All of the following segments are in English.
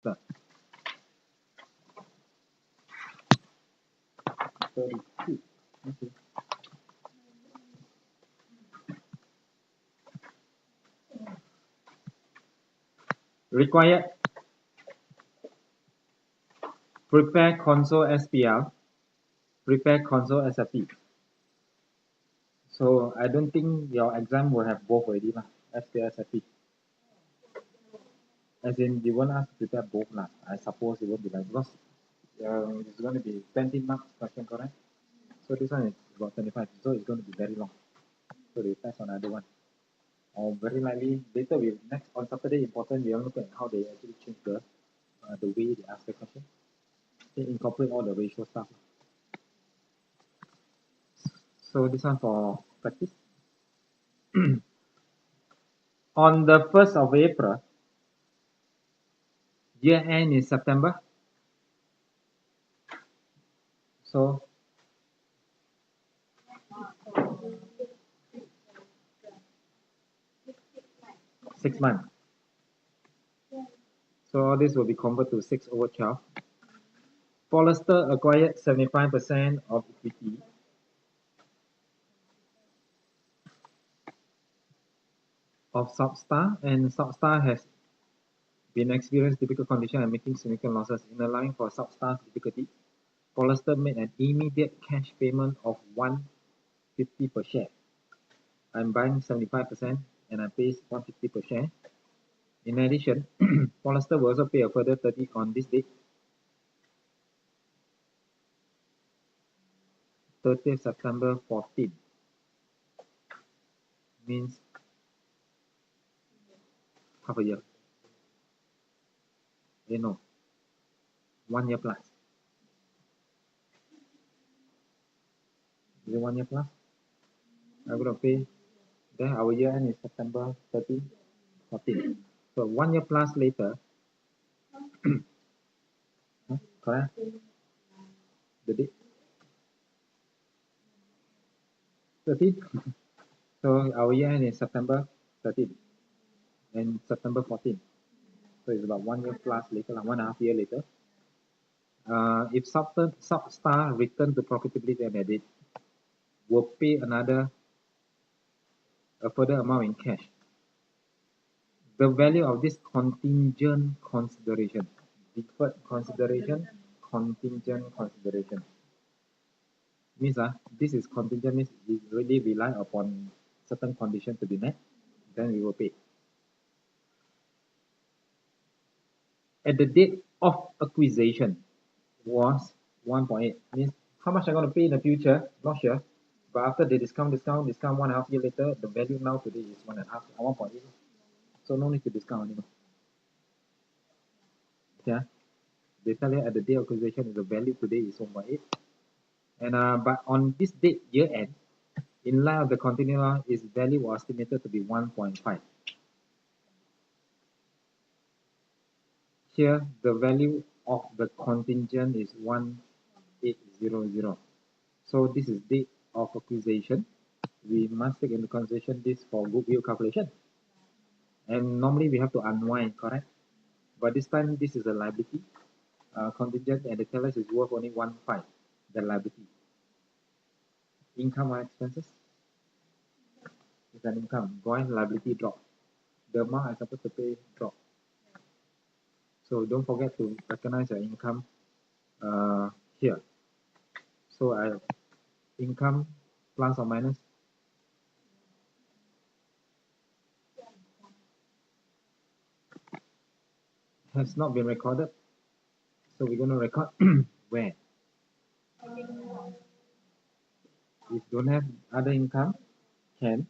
Start. 32. Okay. Required. Prepare console SPL. Prepare console SFP. So I don't think your exam will have both already lah. SPL SFP. As in you won't ask to prepare both lah. I suppose it won't be like because it's going to be 20 marks question, correct? So this one is about 25, so it's going to be very long. So they test on another one. Or very likely later we next on Saturday important we will look at how they actually change the way they ask the question. They incorporate all the ratio stuff. So this one for practice. On the 1st of April, year end is September. So six months. So this will be converted to 6/12. Forrester acquired 75% of equity. Of Substar, and Substar has been experiencing difficult conditions and making significant losses. In allowing for Substar's difficulty, Forrester made an immediate cash payment of $150 per share. I'm buying 75% and I pay $150 per share. In addition, Forrester will also pay a further 30 on this date, 30th September 14. Means half a year. No, 1 year plus. Is it 1 year plus? I'm going to pay. Then our year end is September 30, 14. So 1 year plus later, correct? The date 13. So our year end is September 13 and September 14. So it's about 1 year plus later, like 1.5 years later. If Substar return to profitability at that date, will pay a further amount in cash. The value of this contingent consideration, deferred consideration, contingent consideration, means this is contingent, means we really rely upon certain conditions to be met, then we will pay. At the date of acquisition was 1.8, means how much I'm going to pay in the future, not sure, but after the discount 1.5 years later, the value now today is 1.8. So no need to discount anymore. Yeah, they tell you at the day of acquisition the value today is 1.8, and but on this date year end, in line of the continuum, its value was estimated to be 1.5. Here the value of the contingent is 1800. So this is date of acquisition. We must take into consideration this for goodwill calculation. And normally we have to unwind, correct? But this time this is a liability. Contingent, and the tell us is worth only 1.5, the liability. Income or expenses? It's an income. Going liability drop. The amount I'm supposed to pay drop. So don't forget to recognize your income here. So I income plus or minus has not been recorded. So we're going to record where? If don't have other income, can.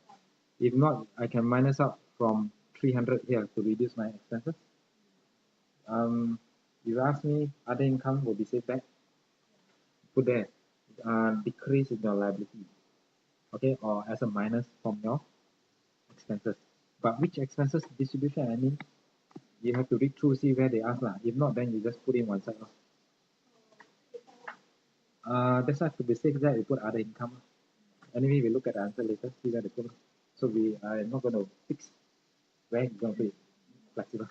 If not, I can minus out from 300 here to reduce my expenses. If you ask me, other income will be saved back. Put there, decrease in your liability, okay, or as a minus from your expenses. But which expenses distribution? I mean, you have to read through, see where they ask lah. If not, then you just put in one side. That's why to be safe that we put other income. Anyway, we look at the answer later, see where they put. So we are not going to fix where you're going to be flexible.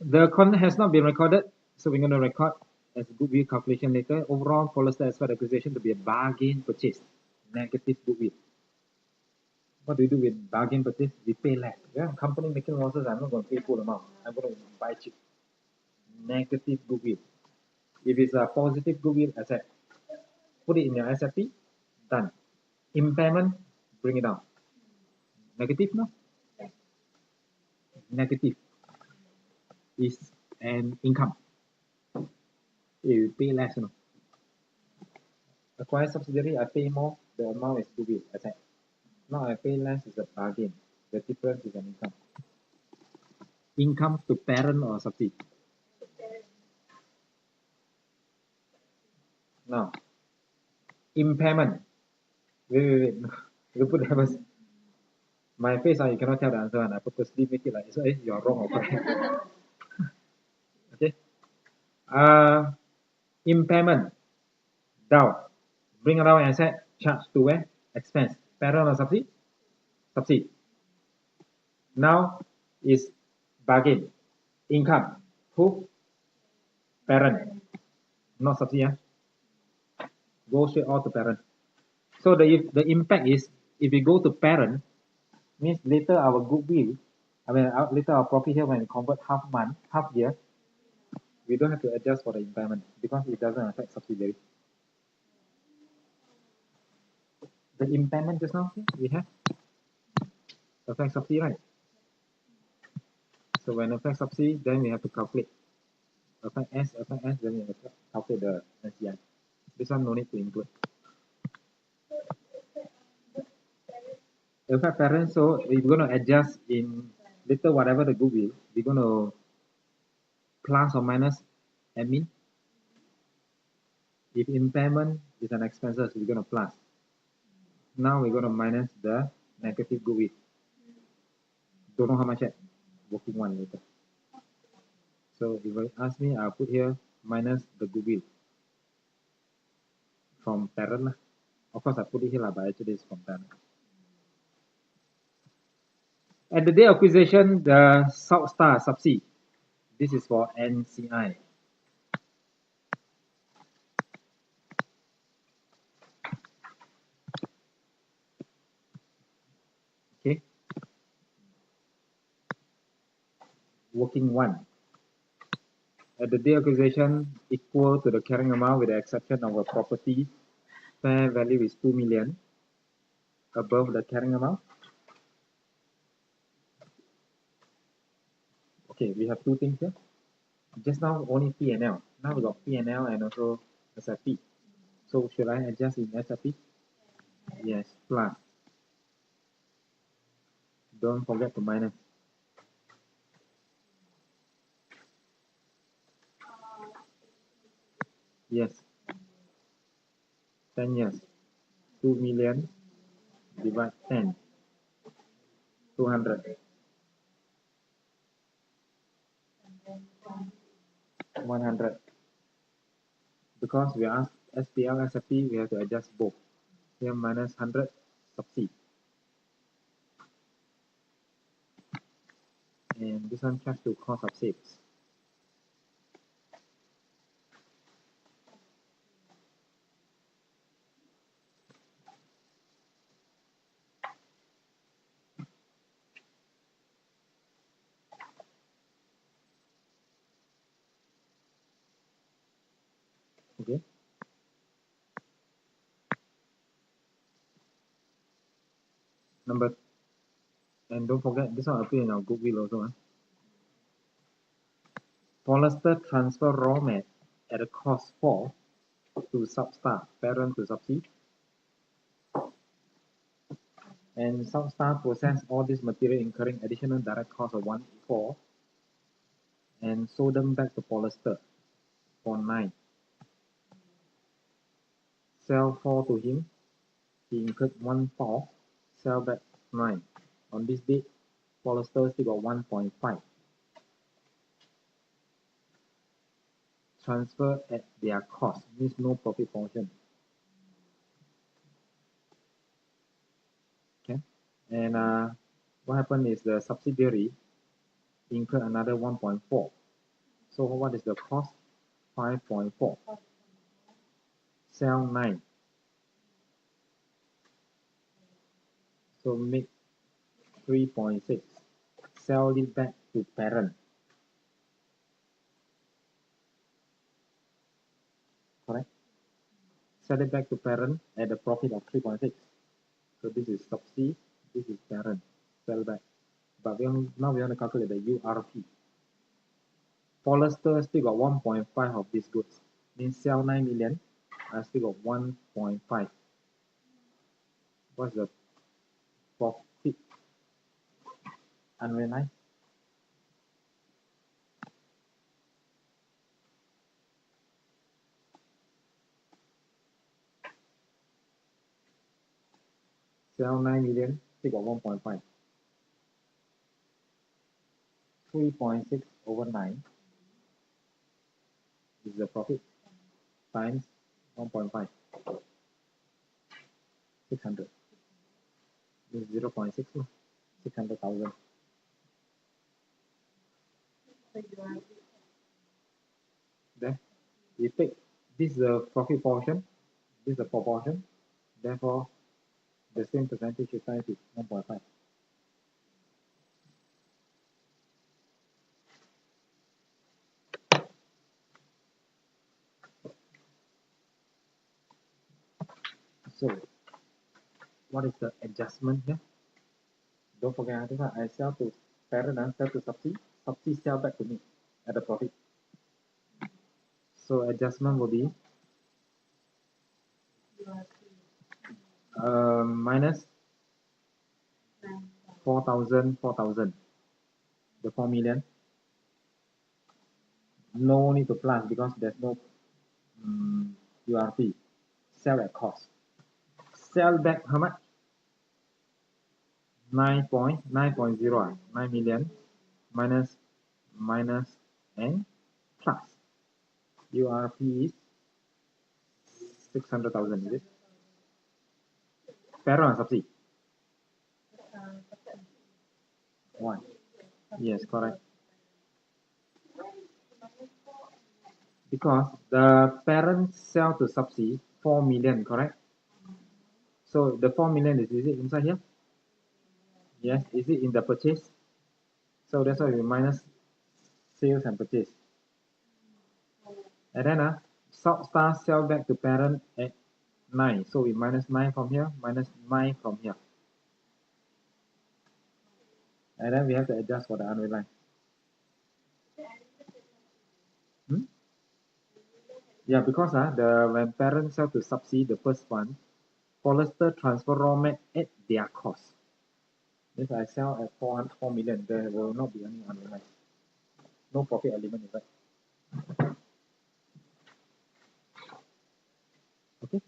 The content has not been recorded, so we're going to record as goodwill calculation later. Overall, Polestar expect acquisition to be a bargain purchase, negative goodwill. What do we do with bargain purchase? We pay less. Yeah, company making losses, I'm not going to pay full amount. I'm going to buy cheap. Negative goodwill. If it's a positive goodwill asset, put it in your SFP, done. Impairment, bring it down. Negative, no? Negative is an income. You pay less, you know. Acquire subsidiary, I pay more, the amount is goodwill asset. Now I pay less is a bargain. The difference is an income. Income to parent or subsidy. Now, impairment. Wait. You put that first. My face, you cannot tell the answer, and I purposely make it like, so you're wrong or correct. Okay. Impairment. Down. Bring around asset, charge to where? Expense. Parent or subsidy? Subsidy. Now is bargain. Income. Who? Parent. Not subsidy. Go straight all to parent. So the impact is, if we go to parent, means later our goodwill, later our profit here when we convert half month, half year, we don't have to adjust for the impairment because it doesn't affect subsidiary. The impairment just now, we have affect subsidy, right? So when affect subsidy, then we have to calculate. Affect S, then we have to calculate the NCI. This one no need to include. Affect parent, so we're going to adjust in later whatever the goodwill, we're going to plus or minus admin. If impairment is an expenses, we're going to plus. Now we're going to minus the negative goodwill. Don't know how much yet. Working one later. So if you ask me, I'll put here minus the goodwill from parent. Of course, I put it here, but actually it's from parent. At the day of acquisition, the South Star subsidy. This is for NCI. Okay. Working one. At the day of acquisition, equal to the carrying amount with the exception of a property fair value is 2 million above the carrying amount. Okay, we have two things here. Just now only P&L. Now we got P&L and also SFP. So should I adjust in SFP? Yes, plus. Don't forget to minus. Yes. 10 years. 2 million divide 10. 200. 100. Because we asked SPL, SFP, we have to adjust both. Here minus 100 subsidy. And this one charge to cost of sales. Okay. And don't forget, this one appear in our goodwill also. Polestar transfer raw mat at a cost 4 to Substar, parent to subsidy. And Substar process all this material incurring additional direct cost of 1.4 and sold them back to Polestar for 9. Sell 4 to him, he incurred 1.4, sell back 9. On this date, Polestar still got 1.5. Transfer at their cost means no profit portion. Okay, and what happened is the subsidiary incurred another 1.4. So what is the cost? 5.4. Sell 9. So make 3.6. Sell it back to parent. Correct? Sell it back to parent at a profit of 3.6. So this is sub C, this is parent. Sell back. But now we want to calculate the URP. Forester still got 1.5 of these goods. Means sell 9 million, I still got 1.5. What's the profit unrealized? Sell 9 million, still got 1.5. 3.6 over 9 is the profit times 1.5. 600. This is 0.6, 600,000. Then you take this is the profit portion, this is the proportion, therefore the same percentage is times 1.5. So what is the adjustment here? Don't forget, I sell to parent and sell to subsidy sell back to me at a profit. So adjustment will be minus 4,000, the 4 million. No need to plus because there's no URP. Sell at cost. Sell back how much? 9.0, 9 million minus and plus. URP is 600,000, is it? Parent or subsidy? One. Yes, correct. Because the parent sell to subsidy 4 million, correct? So the 4 million is it inside here? Yes, is it in the purchase? So that's why we minus sales and purchase. And then Star sell back to parent at 9. So we minus 9 from here, minus 9 from here. And then we have to adjust for the unrealized. Yeah, because when parents sell to subsidy, the first one, Forester transfer raw mat at their cost. If I sell at 4 million, there will not be any unrealized. No profit element in that. Okay.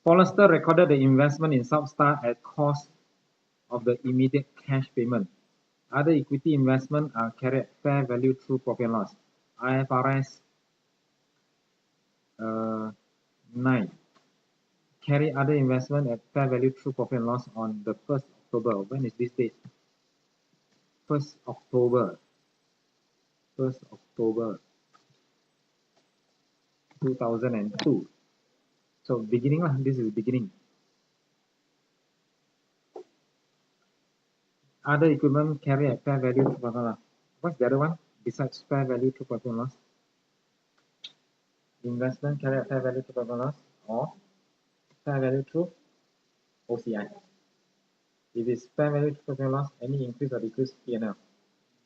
Forester recorded the investment in Substar at cost of the immediate cash payment. Other equity investment are carried at fair value through profit and loss. IFRS 9. Carry other investment at fair value through profit and loss on the 1st October. When is this date? 1st October. 1st October 2002. So beginning, this is beginning. Other equipment carry at fair value through profit and loss. What's the other one besides fair value through profit and loss? Investment carry at fair value through profit and loss or fair value through OCI. If it's fair value through profit and loss, any increase or decrease P&L.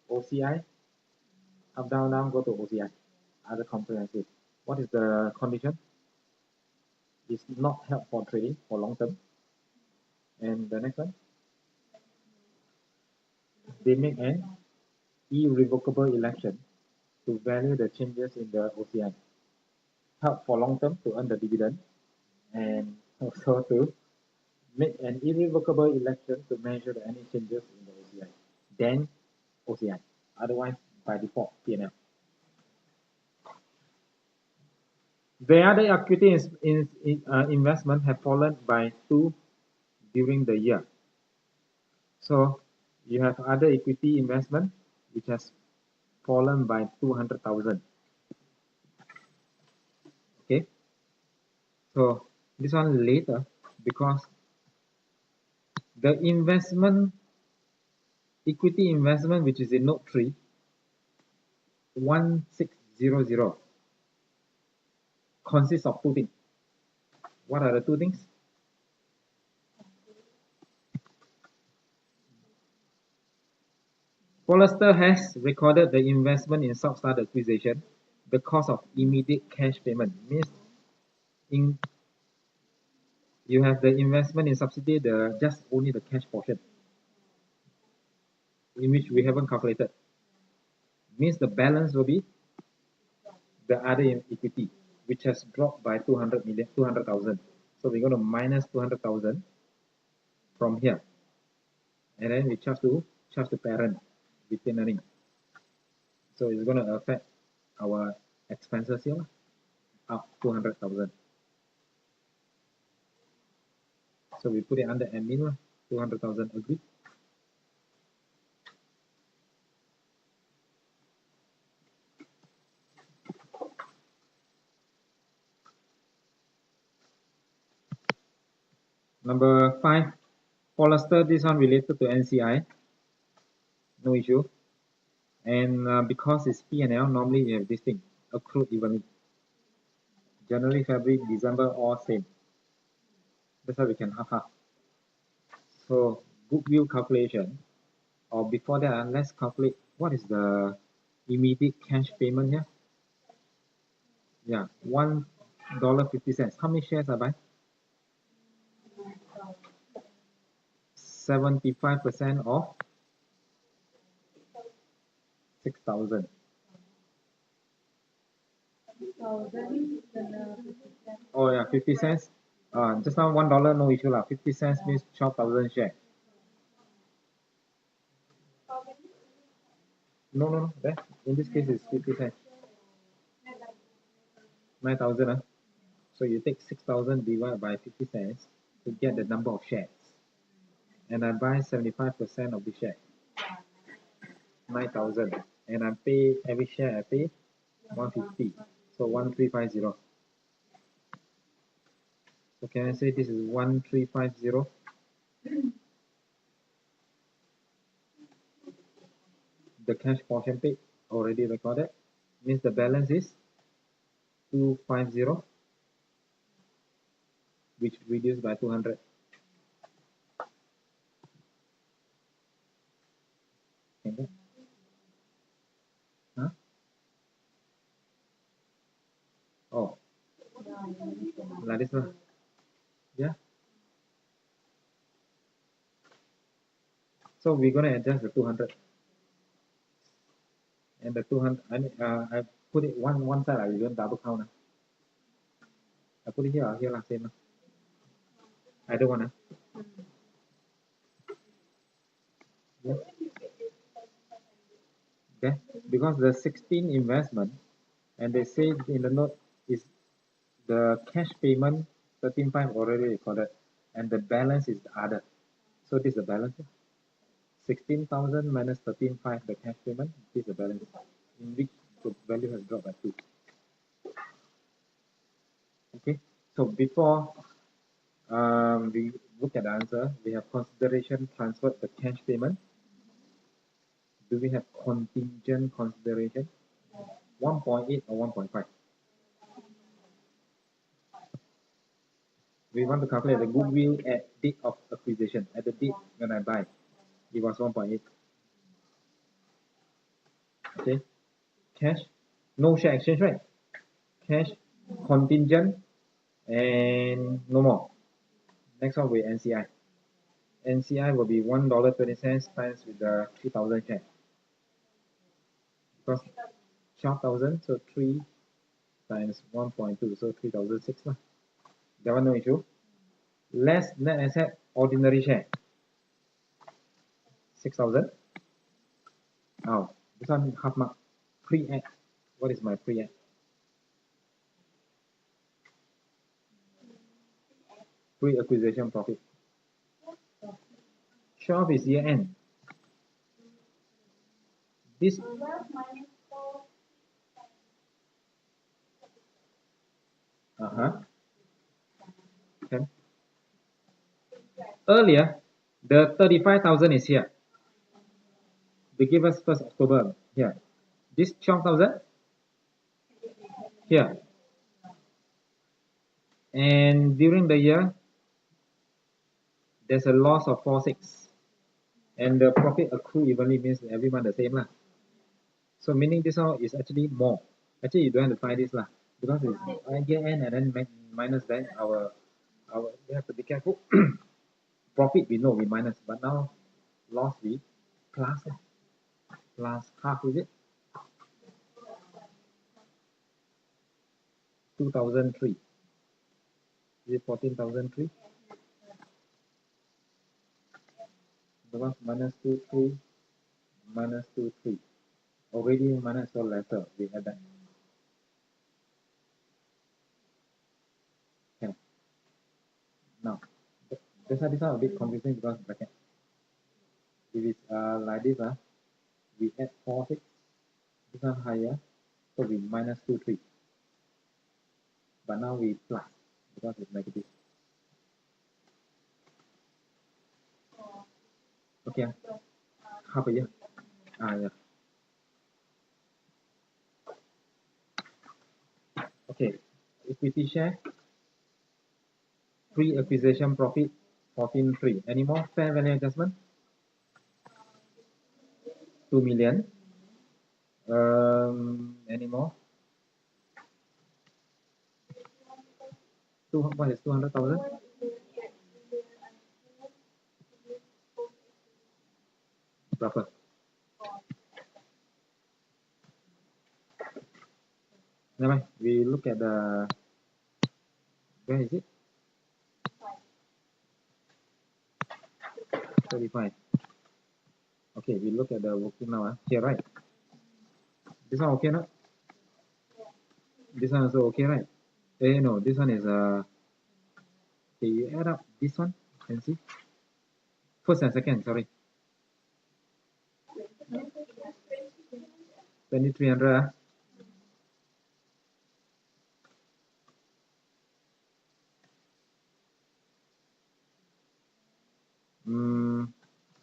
OCI, up, down, go to OCI. Other comprehensive. What is the condition? It's not held for trading for long term. And the next one, they make an irrevocable election to value the changes in the OCI. Held for long term to earn the dividend, and also to make an irrevocable election to measure any changes in the OCI. Then OCI. Otherwise, by default, P&L. The other equity investment have fallen by 2 during the year. So You have other equity investment which has fallen by 200,000. Okay, so this one later, because the investment, equity investment, which is in note 3, 1600, consists of two things. What are the two things? Forrester has recorded the investment in Substart acquisition. The cost of immediate cash payment means you have the investment in subsidy, just only the cash portion, in which we haven't calculated. Means the balance will be the other equity, which has dropped by 200,000. So we're going to minus 200,000 from here, and then we charge to parent retained earning. So it's going to affect our expenses here, up 200,000. So we put it under admin, 200,000, agree? Number 5, Forrester, this one related to NCI, no issue. And because it's P&L, normally you have this thing, accrued evenly. January, February, December, all same. That's why we can half. So goodwill calculation, or before that, let's calculate what is the immediate cash payment here. Yeah, $1.50. How many shares I buy? 75% of 6,000. Oh yeah, 50 cents. Just now $1, no issue lah. 50 cents means 12,000 shares. No. There. In this case, it's 50 cents. 9,000. So you take 6,000 divided by 50 cents to get the number of shares. And I buy 75% of the share. 9,000. And I pay every share, I pay 150. So 1350. So can I say this is 1350? The cash portion paid already recorded, means the balance is 250, which reduced by 200. Okay. Huh? Oh, like this one. Yeah. So we're gonna adjust the 200, and the 200. I put it one side. I don't double count. I put it here same. I don't wanna. Yeah. Okay, because the 16 investment, and they say in the note is the cash payment 13.5 already recorded, and the balance is the other. So this is the balance. 16,000 minus 13.5, the cash payment, this is the balance, in which the value has dropped by 2. Okay, so before we look at the answer, we have consideration transferred, the cash payment. Do we have contingent consideration? 1.8 or 1.5? We want to calculate the goodwill at date of acquisition, at the date when I buy. It was 1.8. Okay, cash, no share exchange, right? Cash, contingent, and no more. Next one will be NCI. NCI will be $1.20 times with the 3,000 share. Because 12,000, so 3 times 1.2, so 3,006. That one no issue. Less net asset ordinary share. 6,000. Oh, this one half mark. Pre-act. What is my pre-act? Pre-acquisition profit. 12 is year end. This okay. Earlier, the 35,000 is here. They give us 1st October here. This 12,000 here. And during the year, there's a loss of 4,600. And the profit accrue evenly means every month the same lah. So meaning this one is actually more. Actually, you don't have to find this lah, because it's year end and then minus then our we have to be careful. Profit we know we minus, but now loss we plus plus half, is it? 2,003. Is it 14,003? Because minus 23 minus 23. Already minus or lesser, we add that. Okay. Now, this one a bit confusing because bracket. If it's like this, we add 4,600, this one higher, so we minus 23. But now we plus because it's negative. Okay, half a year. Yeah. Okay, equity share, pre-acquisition profit 14,300. Any more fair value adjustment? 2 million. Any more? What is 200,000? Berapa? Never mind. We look at the, where is it? 35. Okay, we look at the working now. Here, right? This one okay, no? This one also okay, right? No, this one is okay, you add up this one, can see? First and second, sorry. 2,300.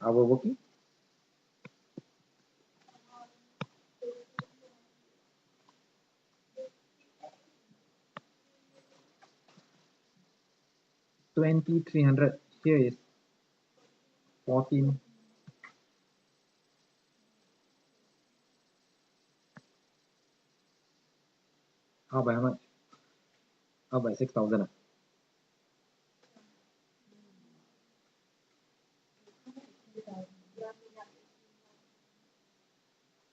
Our working? $2,300. Here is 14. How by how much? How by 6,000?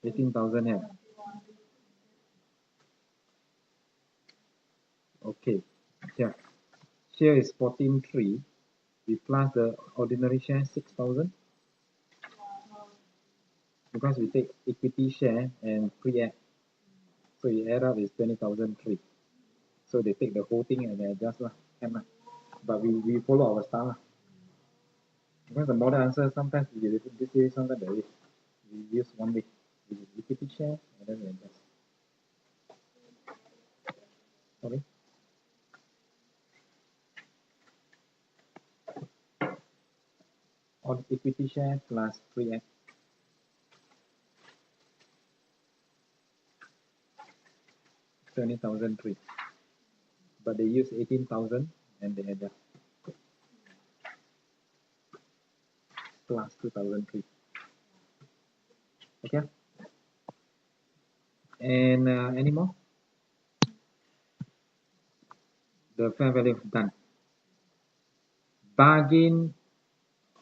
18,000 here. Okay, here. Here is 14,300. We plus the ordinary share 6,000. Because we take equity share and pre-add. So you add up is 20,003. So they take the whole thing and they adjust lah. But we follow our style lah. Because the model answer sometimes we do this way, sometimes that way. We use one way. We equity share and then we adjust. Sorry. On equity share plus pre-add. 20,003. But they use 18,000 and they adjust. Plus 2,003. Okay. And any more? The fair value done. Bargain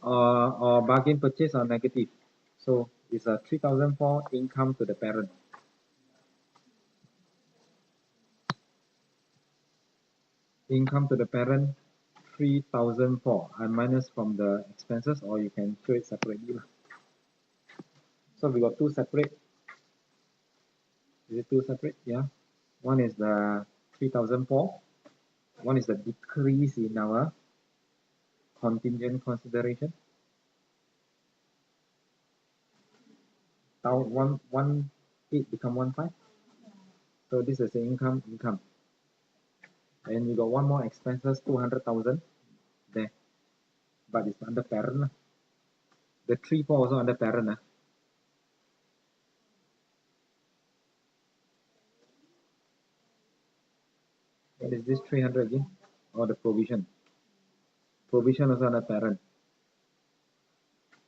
or bargain purchase or negative. So it's a 3,004 income to the parent. Income to the parent 3,004. I minus from the expenses, or you can show it separately. So we got two separate. Is it two separate? Yeah. One is the 3,004. One is the decrease in our contingent consideration. one eight become 1.5. So this is the income, and you got one more expenses 200,000 there, but it's under parent. The 3-4 also under parent. What is this 300 again? Or the provision? Provision also under parent.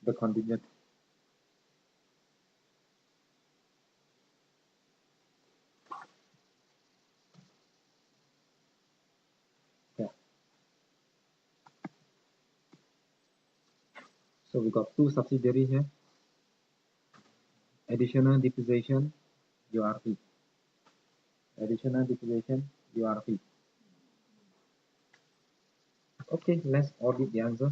The contingent. Yeah. So we got two subsidiaries here. Additional depreciation, URP. Additional depreciation, URP. Okay, let's audit the answer.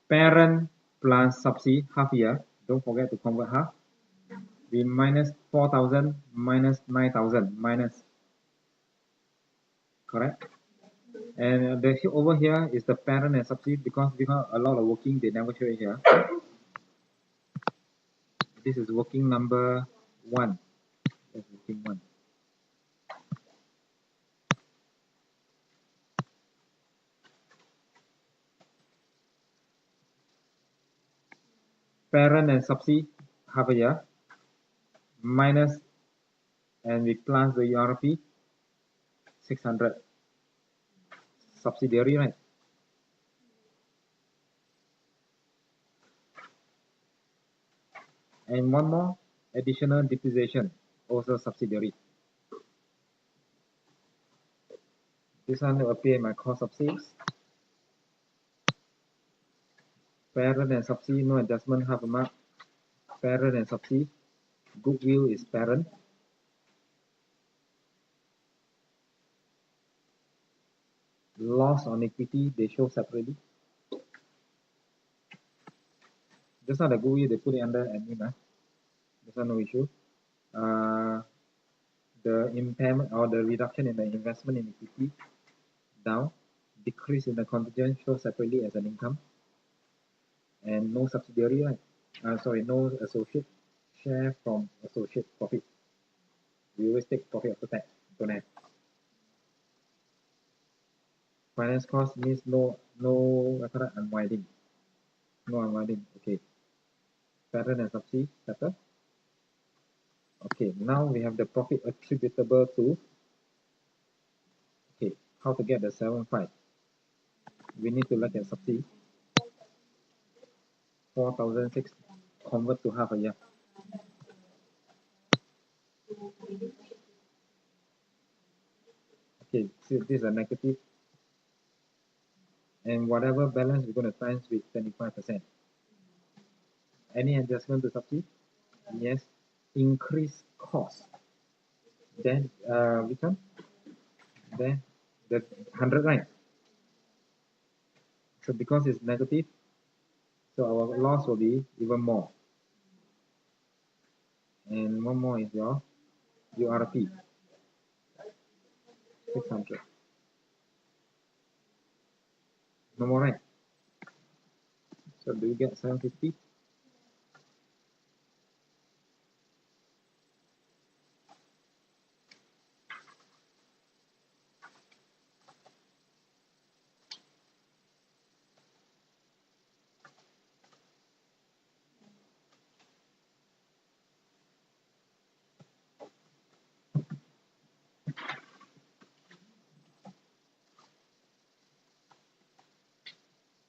Parent plus subsidy half year. Don't forget to convert half. We minus 4,000 minus 9,000 minus. Correct? And the over here is the parent and subsidy because a lot of working they never show it here. This is working number 1. That's working 1. Parent and subsidy half a year minus, and we plus the URP 600. Subsidiary, right? And one more additional depreciation, also subsidiary. This one will appear in my cost of sales. Parent and subsidy, no adjustment, half a mark. Parent and subsidy. Goodwill is parent. Loss on equity, they show separately. Just not the goodwill, they put it under admin. This one no issue. The impairment or the reduction in the investment in equity, down. Decrease in the contingent, show separately as an income. And no subsidiary, right? No associate. Share from associate profit. We always take profit after tax. Don't have. Finance cost means no unwinding. No unwinding. Okay. Parent and subsidy settle. Okay, now we have the profit attributable to. Okay, how to get the 7.5? We need to look at subsidy. 4,006 convert to half a year. Okay, so this is a negative. And whatever balance we're going to times with 25%. Any adjustment to subsidy? Yes. Increase cost. Then which one? Then the 100, right? So because it's negative, so our loss will be even more. And one more is your URP 600. No more, right? So do you get 750?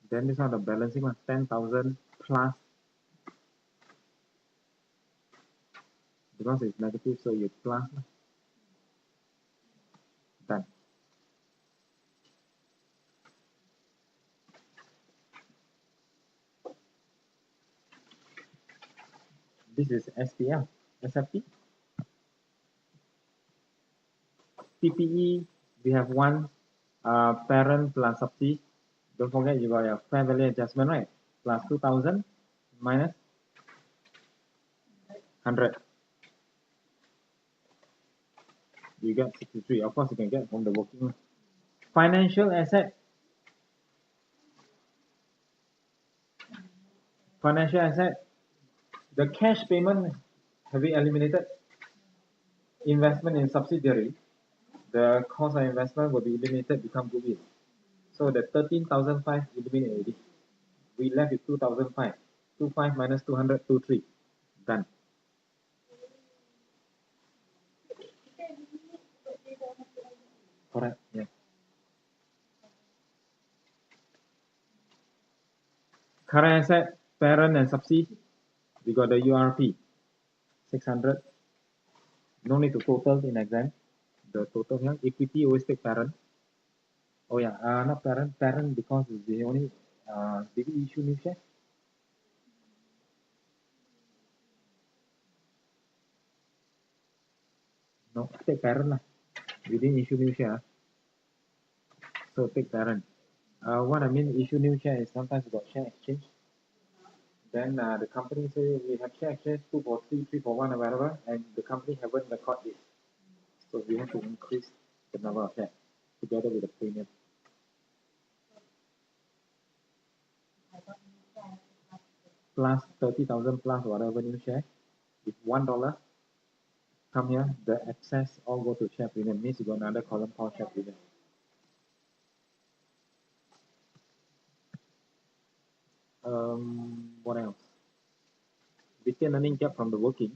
Then this one the balancing one, 10,000 plus, because it's negative, so you plus. Done. This is SPL, SFP. PPE, we have one parent plus subsidy. Don't forget you got your fair value adjustment, right? Plus 2,000 minus 100. You get 63. Of course, you can get from the working. Financial asset. Financial asset. The cash payment, have we eliminated? Investment in subsidiary. The cost of investment will be eliminated, become goodwill. So the 13,005 eliminated already. We left with 2,005. 25 minus 200, 23. Done. Correct. Yeah. Current asset, parent and subsidy. We got the URP. 600. No need to total in exam. The total here. Equity always take parent. Oh yeah, not parent. Parent because they only did we issue new share? No, take parent lah. We didn't issue new share. So take parent. What I mean issue new share is sometimes you got share exchange. Then the company say we have share exchange 2 for 3, 3 for 1 or whatever, and the company haven't recorded it. So we have to increase the number of shares together with the premium. Plus 30,000 plus whatever new share. If $1 come here, the excess all go to share premium. Means you got another column called share premium. What else? Retained earning gap from the working.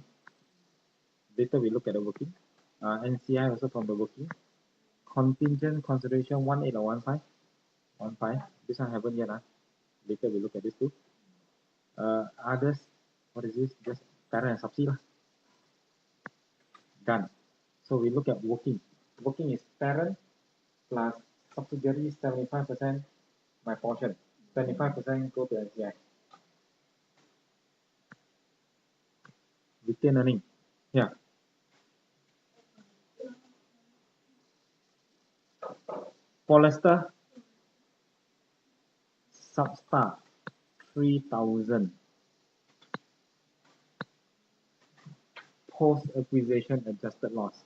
Later we look at the working. NCI also from the working. Contingent consideration 18 or 15? 15. This one haven't yet. Later we look at this too. Others, what is this? Just parent and subsidy. Done. So we look at working. Working is parent plus subsidiary 75% my portion. 25% go to NCI. Retained earning. Yeah. Polyester Substar 3,000. Post acquisition adjusted loss.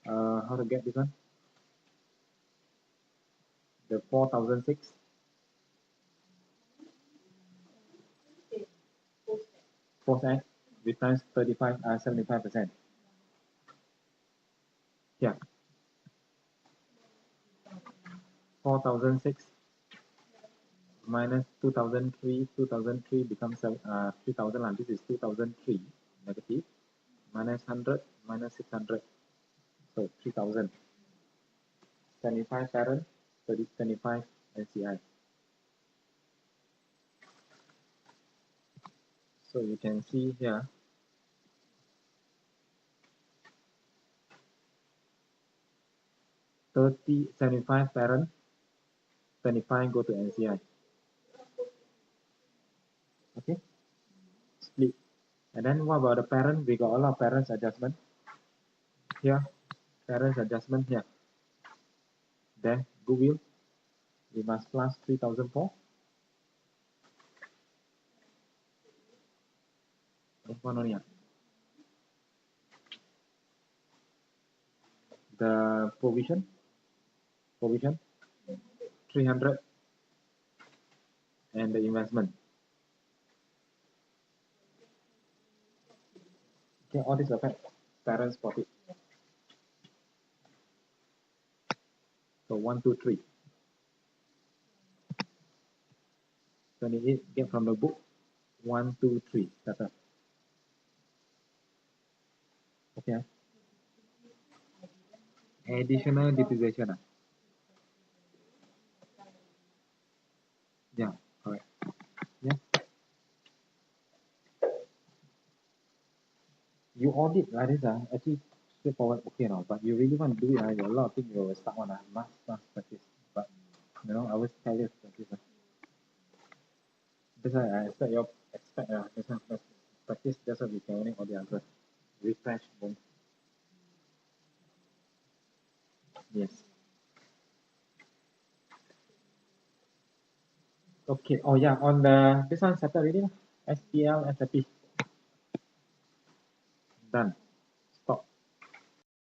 How to get this one? The 4,006. Post X with times 75%. Yeah. 4,006 minus 2,003. 2,003 becomes 3,000. This is 2,003 negative. Minus 100 minus 600. So 3,000. 25 parent, 25 NCI. So you can see here. $30, 75 parent, 25 go to NCI. Okay, split. And then what about the parent? We got a lot of parents adjustment here. Parents adjustment here. Then goodwill. We must plus 3,004. One only. The provision 300, and the investment. Okay, all this affect parents profit. So 1, 2, 3. 28 get from the book. 1, 2, 3 settle. Okay. Additional depreciation. Yeah, correct. Yeah. You audit like this, actually straightforward, okay now. But you really want to do it, a lot of things you will start on. Must practice. But I always tell you to practice. That's why I expect you practice. That's why we can only all the answers. Refresh. Then. Yes. Okay. Oh yeah. On the this one settled already. SPL, SAP. Done.